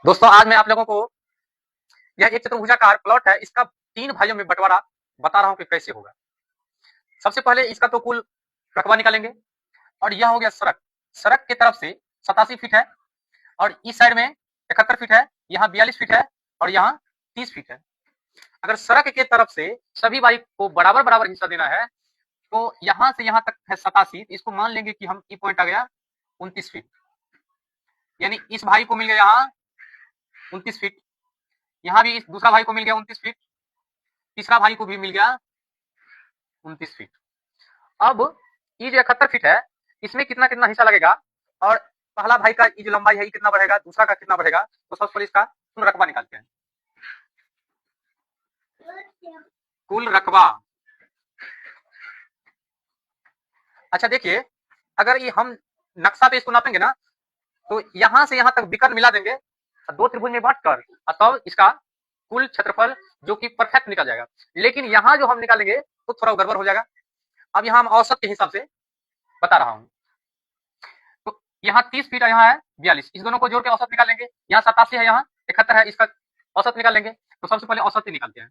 दोस्तों आज मैं आप लोगों को यह एक चतुर्भुजाकार प्लॉट है, इसका 3 भाइयों में बंटवारा बता रहा हूं कि कैसे होगा। सबसे पहले इसका तो कुल रकबा निकालेंगे और यह हो गया सड़क। सड़क की तरफ से 87 फीट है और इस साइड में 71 फीट है, यहाँ 42 फीट है और यहाँ 30 फीट है। अगर सड़क के तरफ से सभी भाई को बराबर बराबर हिस्सा देना है तो यहाँ से यहाँ तक है 87, इसको मान लेंगे कि हम ई पॉइंट आ गया 29 फीट, यानी इस भाई को मिल गया यहाँ 29 फीट, यहाँ भी इस दूसरा भाई को मिल गया 29 फीट, तीसरा भाई को भी मिल गया 29 फीट। अब ये जो 71 फीट है इसमें कितना कितना हिस्सा लगेगा और पहला भाई का ये जो लंबाई है ये कितना बढ़ेगा, दूसरा का कितना बढ़ेगा, तो सबसे पहले इसका कुल रकबा निकालते हैं। कुल रकबा, अच्छा देखिए, अगर ये हम नक्शा पे इसको नापेंगे ना तो यहाँ से यहाँ तक विकर्ण मिला देंगे, दो त्रिभुज में बांट कर तब इसका कुल क्षेत्रफल जो कि परफेक्ट निकल जाएगा। लेकिन यहाँ जो हम निकालेंगे तो थोड़ा गड़बड़ हो जाएगा। अब यहाँ हम औसत के हिसाब से बता रहा हूँ, तो यहाँ 30 फीट है, यहाँ है 42, इस दोनों को जोड़ के औसत निकालेंगे। यहाँ 87 है, यहाँ 71 है, इसका औसत निकालेंगे। तो सबसे पहले औसत ही निकालते हैं।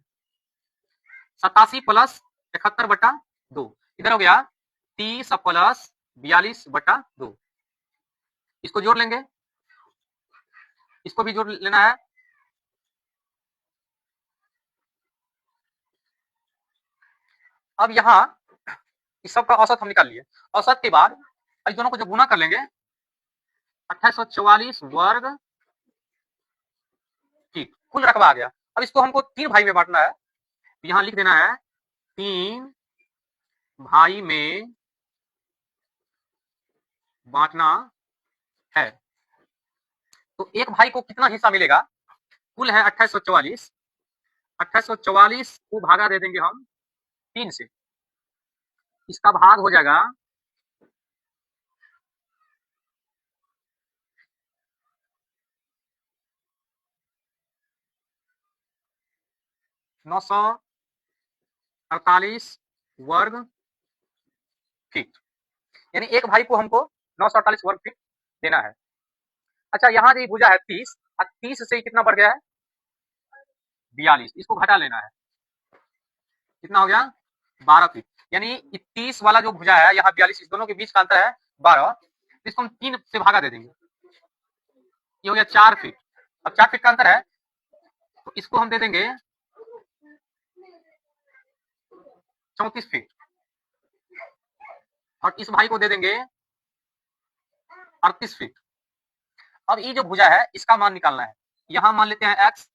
87 प्लस 71 बटा 2, इधर हो गया 30 प्लस 42 बटा 2, इसको जोड़ लेंगे, इसको भी जोड़ लेना है। अब यहाँ इस सब का औसत हम निकाल लिए। औसत के बाद इस दोनों को जो गुना कर लेंगे 2844 वर्ग फीट, कुल रकबा आ गया। अब इसको हमको 3 भाई में बांटना है, तो यहाँ लिख देना है 3 भाई में बांटना है। तो एक भाई को कितना हिस्सा मिलेगा, कुल है 2844, 2844 को भागा दे देंगे हम 3 से, इसका भाग हो जाएगा 948 वर्ग फीट, यानी एक भाई को हमको 948 वर्ग फीट देना है। अच्छा यहाँ जो भुजा है 30, 30 से कितना बढ़ गया है 42, इसको घटा लेना है, कितना हो गया 12 फीट, यानी 30 वाला जो भुजा है यहाँ 42, इस दोनों के बीच का अंतर है 12, इसको हम 3 से भागा दे देंगे, ये हो गया 4 फीट। अब 4 फीट का अंतर है तो इसको हम दे देंगे 34 फीट और इस भाई को दे देंगे 38 फीट। अब ये जो भुजा है इसका मान निकालना है, यहाँ मान लेते हैं x,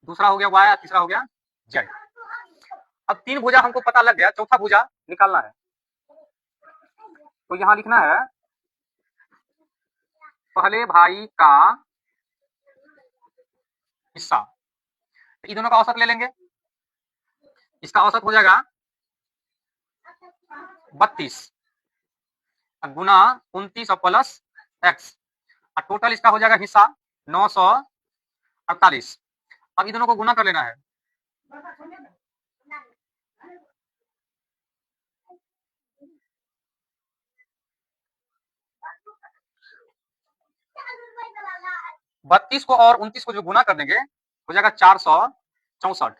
दूसरा हो गया y, तीसरा हो गया z। अब 3 भुजा हमको पता लग गया, चौथा भुजा निकालना है, तो यहाँ लिखना है पहले भाई का हिस्सा, इन दोनों का औसत ले लेंगे, इसका औसत हो जाएगा 32 गुना 29 प्लस x, और टोटल इसका हो जाएगा हिस्सा 948। अब इन दोनों को गुना कर लेना है, बत्तीस को और 29 को जो गुना कर देंगे हो जाएगा 464,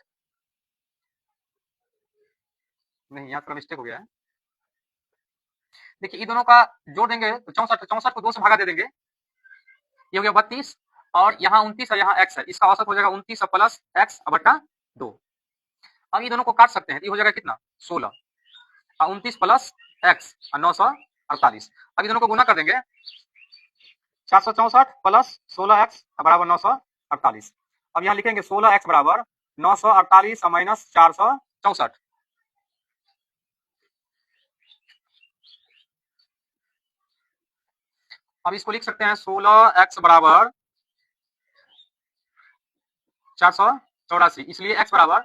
नहीं यहाँ थोड़ा मिस्टेक हो गया है। देखिए इन दोनों का जोड़ देंगे तो 64, 64 को 2 से भागा दे देंगे, ये हो गया 32 और यहाँ 29 और यहाँ x है, इसका औसत हो जाएगा 29 प्लस x बटा 2। अब ये दोनों को काट सकते हैं, ये हो जाएगा कितना 16 और 29 प्लस x और 948। अब ये दोनों को गुना कर देंगे, 464 प्लस 16x बराबर 948। अब यहाँ लिखेंगे 16x बराबर 948 माइनस 464, अब इसको लिख सकते हैं 16x बराबर 484, इसलिए x बराबर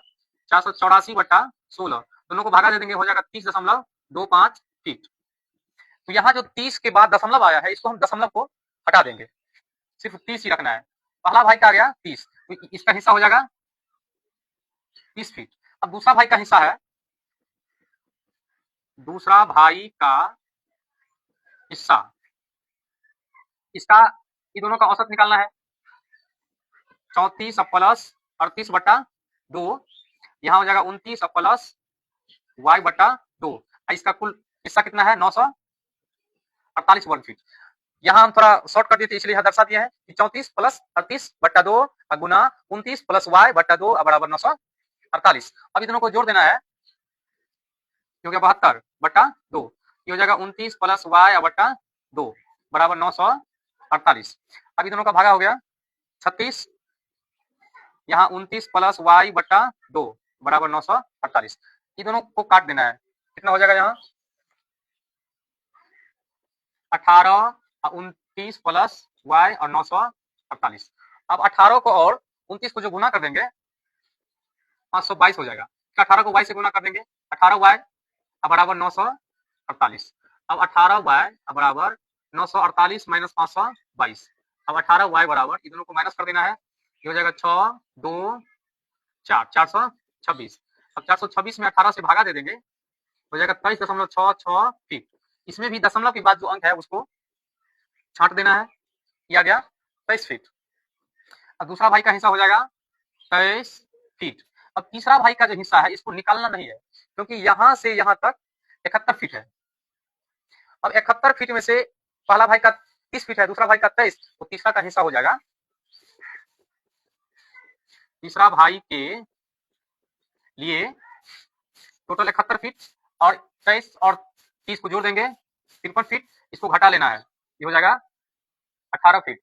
484 बटा 16, दोनों को भागा दे देंगे, हो जाएगा 30.25 फीट। तो यहाँ जो 30 के बाद दशमलव आया है इसको हम दशमलव को हटा देंगे, सिर्फ 30 ही रखना है। पहला भाई का आ गया 30, तो इसका हिस्सा हो जाएगा 30 फीट। अब दूसरा भाई का हिस्सा है, दूसरा भाई का हिस्सा, इसका ये दोनों का औसत निकालना है, 34 प्लस 38 बटा 2, यहाँ हो जाएगा 29 प्लस y बटा 2। इसका कुल हिस्सा कितना है? 948 वर्ग फीट। यहाँ हम थोड़ा शॉर्ट कर दिए थे, इसलिए यहाँ दर्शा दिया है कि 34 प्लस 38 बटा 2 गुना 29 प्लस y बटा 2 बराबर 948। अब इन दोनों को जोड़ देना है, क्योंकि 72 बटा 2, ये हो जाएगा 29 प्लस y बटा 2 बराबर 948। अब इन दोनों का भागा हो गया 36, यहाँ 29 प्लस y बटा 2 बराबर 948। इन दोनों को काट देना है, कितना हो जाएगा? यहाँ 18 और 29 प्लस y और 948। अब 18 को और 29 को जो गुना कर देंगे 522 हो जाएगा। 18 को y से गुना कर देंगे, 18y बराबर 948। अब 18y बराबर 948 माइनस 522। अब 18y बराबर, इन दोनों को माइनस कर देना है, ये हो जाएगा 6 2 4 426। अब 426 में 18 से भागा दे देंगे, हो जाएगा 23.66 फीट। इसमें भी दशमलव के बाद जो अंक है उसको छांट देना है, किया गया 23 फीट। अब दूसरा भाई का हिस्सा हो जाएगा 23 फीट। अब तीसरा भाई का जो हिस्सा है इसको निकालना नहीं है, क्योंकि यहां से यहां तक 71 फीट है। अब 71 फीट में से पहला भाई का 30 फीट है, दूसरा भाई का 23, तो तीसरा का हिस्सा हो जाएगा, तीसरा भाई के लिए टोटल 71 फीट और 23 और 30 को जोड़ देंगे 53 फीट, इसको घटा लेना है, ये हो जाएगा 18 फीट।